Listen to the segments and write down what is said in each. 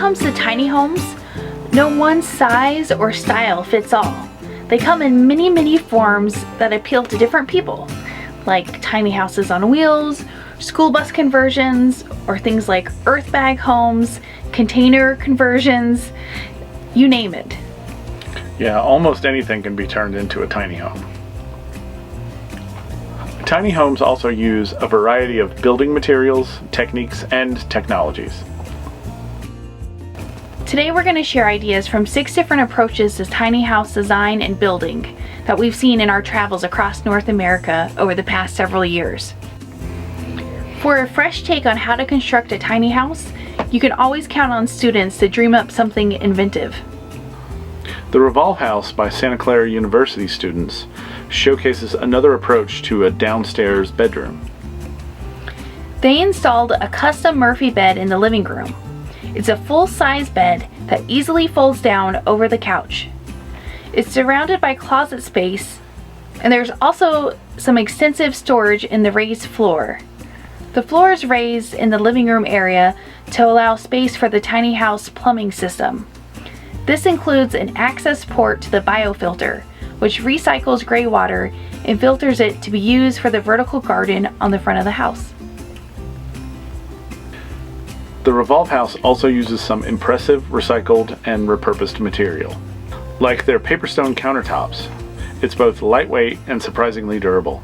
comes to tiny homes, no one size or style fits all. They come in many forms that appeal to different people, like tiny houses on wheels, school bus conversions, or things like earthbag homes, container conversions, you name it. Yeah, almost anything can be turned into a tiny home. Tiny homes also use a variety of building materials, techniques, and technologies. Today we're going to share ideas from 6 different approaches to tiny house design and building that we've seen in our travels across North America over the past several years. For a fresh take on how to construct a tiny house, you can always count on students to dream up something inventive. The Revolve House by Santa Clara University students showcases another approach to a downstairs bedroom. They installed a custom Murphy bed in the living room. It's a full-size bed that easily folds down over the couch. It's surrounded by closet space, and there's also some extensive storage in the raised floor. The floor is raised in the living room area to allow space for the tiny house plumbing system. This includes an access port to the biofilter, which recycles greywater and filters it to be used for the vertical garden on the front of the house. The Revolve House also uses some impressive recycled and repurposed material. Like their paperstone countertops, it's both lightweight and surprisingly durable.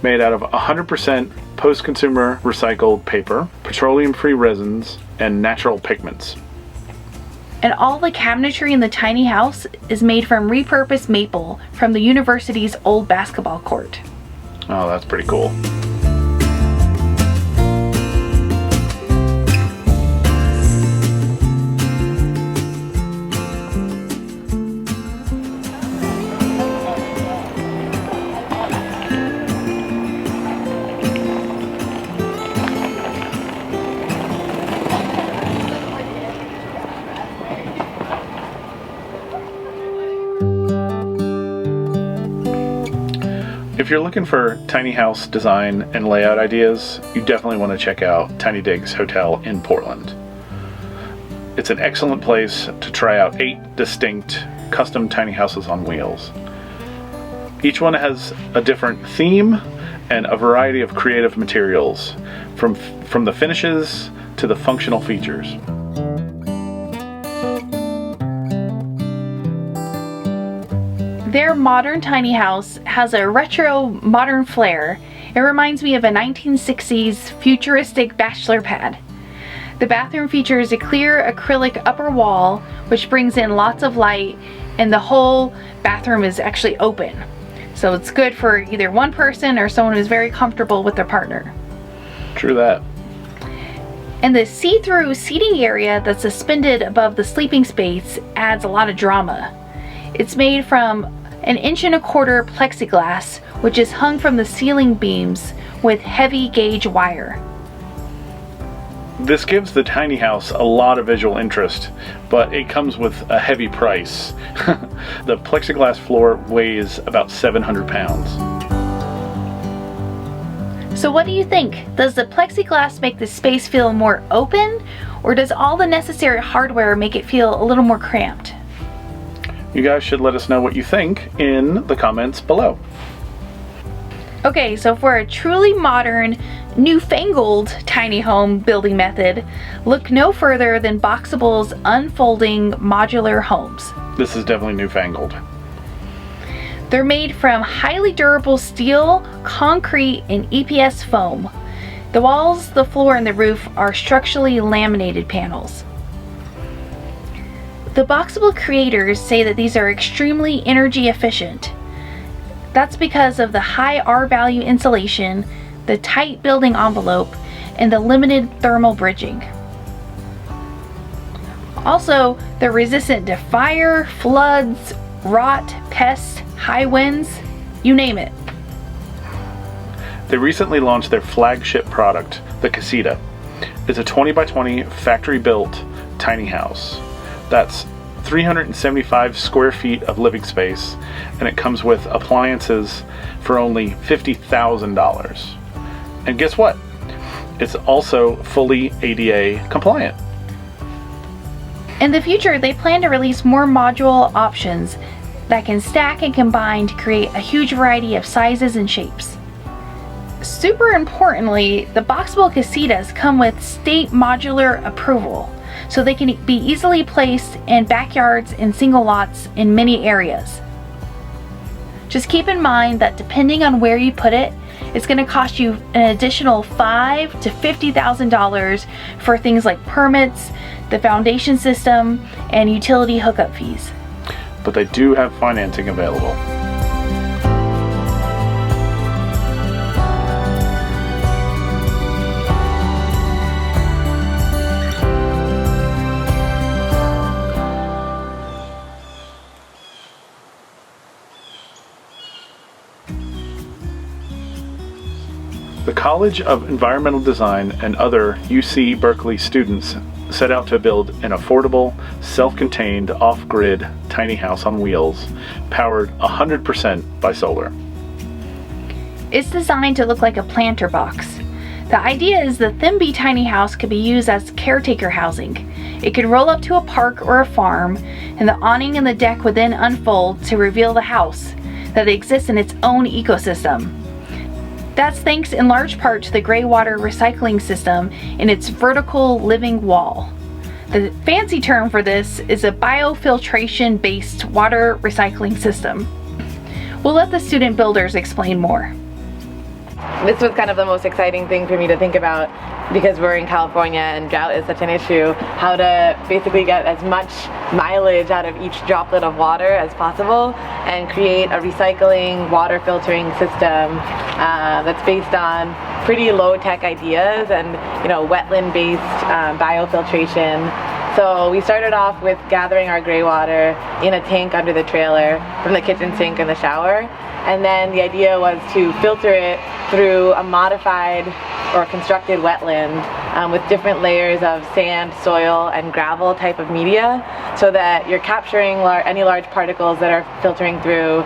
Made out of 100% post-consumer recycled paper, petroleum-free resins, and natural pigments. And all the cabinetry in the tiny house is made from repurposed maple from the university's old basketball court. Oh, that's pretty cool. If you're looking for tiny house design and layout ideas, you definitely want to check out Tiny Digs Hotel in Portland. It's an excellent place to try out 8 distinct custom tiny houses on wheels. Each one has a different theme and a variety of creative materials, from the finishes to the functional features. Their modern tiny house has a retro modern flair. It reminds me of a 1960s futuristic bachelor pad. The bathroom features a clear acrylic upper wall which brings in lots of light, and the whole bathroom is actually open. So it's good for either one person or someone who's very comfortable with their partner. True that. And the see-through seating area that's suspended above the sleeping space adds a lot of drama. It's made from an 1.25 inch plexiglass, which is hung from the ceiling beams with heavy gauge wire. This gives the tiny house a lot of visual interest, but it comes with a heavy price. The plexiglass floor weighs about 700 pounds. So what do you think? Does the plexiglass make the space feel more open, or does all the necessary hardware make it feel a little more cramped? You guys should let us know what you think in the comments below. Okay, so for a truly modern, newfangled tiny home building method, look no further than Boxable's unfolding modular homes. This is definitely newfangled. They're made from highly durable steel, concrete, and EPS foam. The walls, the floor, and the roof are structurally laminated panels. The Boxable creators say that these are extremely energy efficient. That's because of the high R-value insulation, the tight building envelope, and the limited thermal bridging. Also, they're resistant to fire, floods, rot, pests, high winds, you name it. They recently launched their flagship product, the Casita. It's a 20 by 20 factory-built tiny house. That's 375 square feet of living space, and it comes with appliances for only $50,000. And guess what? It's also fully ADA compliant. In the future, they plan to release more module options that can stack and combine to create a huge variety of sizes and shapes. Super importantly, the boxable casitas come with state modular approval, so they can be easily placed in backyards and single lots in many areas. Just keep in mind that depending on where you put it, it's going to cost you an additional $5,000 to $50,000 for things like permits, the foundation system, and utility hookup fees. But they do have financing available. The College of Environmental Design and other UC Berkeley students set out to build an affordable, self-contained, off-grid tiny house on wheels, powered 100% by solar. It's designed to look like a planter box. The idea is the THIMBY tiny house could be used as caretaker housing. It could roll up to a park or a farm, and the awning and the deck would then unfold to reveal the house, that it exists in its own ecosystem. That's thanks in large part to the greywater recycling system in its vertical living wall. The fancy term for this is a biofiltration-based water recycling system. We'll let the student builders explain more. This was kind of the most exciting thing for me to think about, because we're in California and drought is such an issue, how to basically get as much mileage out of each droplet of water as possible and create a recycling water filtering system that's based on pretty low-tech ideas and, you know, wetland-based biofiltration. So we started off with gathering our greywater in a tank under the trailer from the kitchen sink and the shower, and then the idea was to filter it through a modified or constructed wetland with different layers of sand, soil, and gravel type of media, so that you're capturing any large particles that are filtering through.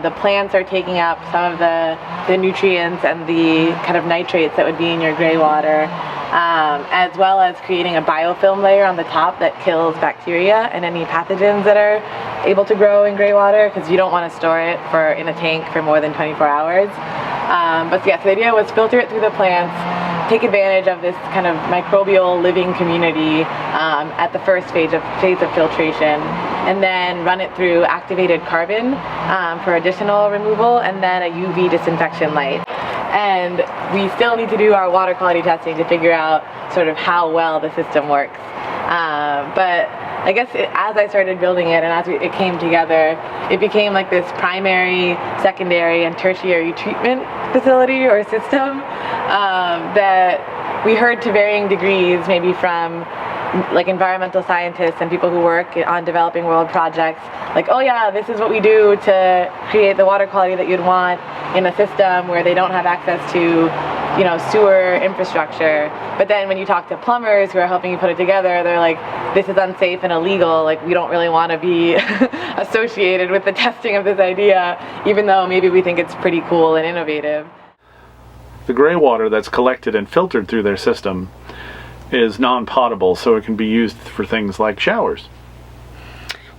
The plants are taking up some of the nutrients and the kind of nitrates that would be in your greywater, as well as creating a biofilm layer on the top that kills bacteria and any pathogens that are able to grow in greywater, because you don't want to store it in a tank for more than 24 hours. But yeah, so the idea was filter it through the plants, take advantage of this kind of microbial living community at the first phase of filtration, and then run it through activated carbon for additional removal, and then a UV disinfection light. And we still need to do our water quality testing to figure out sort of how well the system works. But I guess as I started building it and as it came together, it became like this primary, secondary, and tertiary treatment facility or system that we heard to varying degrees, maybe from like environmental scientists and people who work on developing world projects, like, oh yeah, this is what we do to create the water quality that you'd want in a system where they don't have access to, you know, sewer infrastructure. But then when you talk to plumbers who are helping you put it together, they're like, this is unsafe and illegal, like we don't really want to be associated with the testing of this idea, even though maybe we think it's pretty cool and innovative. The greywater that's collected and filtered through their system is non-potable, so it can be used for things like showers.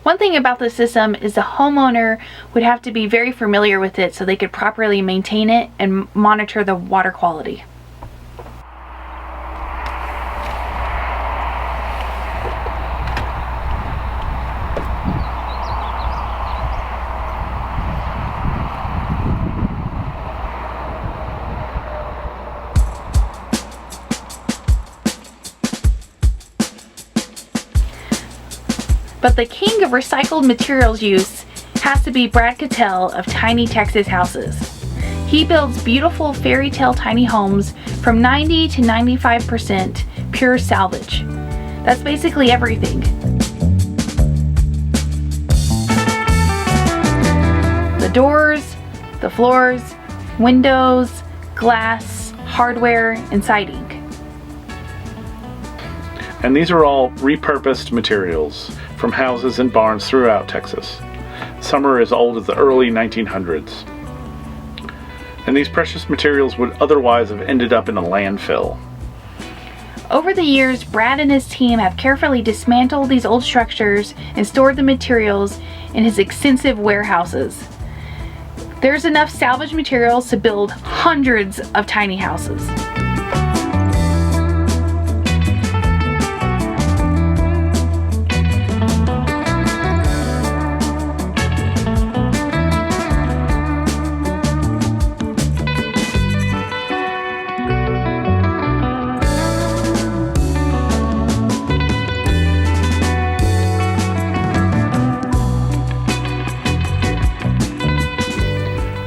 One thing about the system is the homeowner would have to be very familiar with it so they could properly maintain it and monitor the water quality. But the king of recycled materials use has to be Brad Cattell of Tiny Texas Houses. He builds beautiful fairy tale tiny homes from 90 to 95% pure salvage. That's basically everything. The doors, the floors, windows, glass, hardware, and siding. And these are all repurposed materials from houses and barns throughout Texas. Some are as old as the early 1900s. And these precious materials would otherwise have ended up in a landfill. Over the years, Brad and his team have carefully dismantled these old structures and stored the materials in his extensive warehouses. There's enough salvage materials to build hundreds of tiny houses.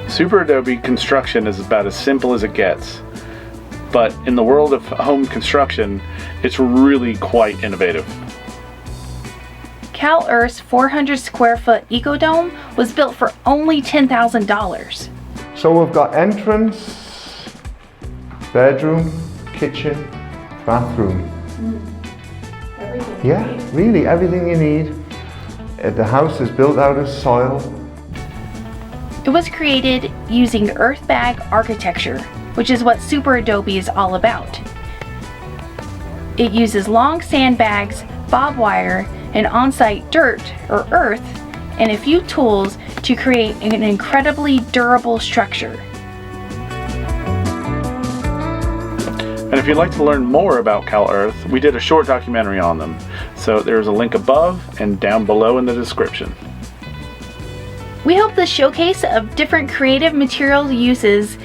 Super Adobe construction is about as simple as it gets, but in the world of home construction, it's really quite innovative. CalEarth's 400 square foot Ecodome was built for only $10,000. So we've got entrance, bedroom, kitchen, bathroom. Yeah, really everything you need. The house is built out of soil. It was created using earthbag architecture, which is what Super Adobe is all about. It uses long sandbags, bob wire, and on-site dirt or earth, and a few tools to create an incredibly durable structure. And if you'd like to learn more about CalEarth, we did a short documentary on them, so there's a link above and down below in the description. We hope this showcase of different creative material uses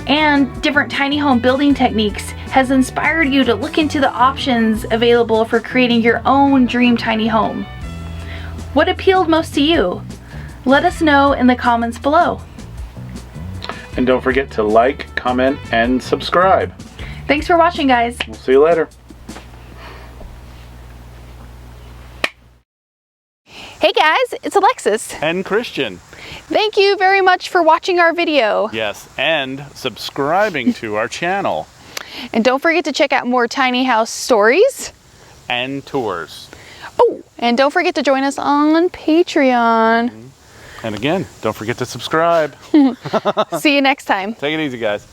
and different tiny home building techniques has inspired you to look into the options available for creating your own dream tiny home. What appealed most to you? Let us know in the comments below. And don't forget to like, comment, and subscribe. Thanks for watching, guys. We'll see you later. Hey guys, it's Alexis. And Christian. Thank you very much for watching our video. Yes, and subscribing to our channel. And don't forget to check out more tiny house stories. And tours. Oh, and don't forget to join us on Patreon. And again, don't forget to subscribe. See you next time. Take it easy, guys.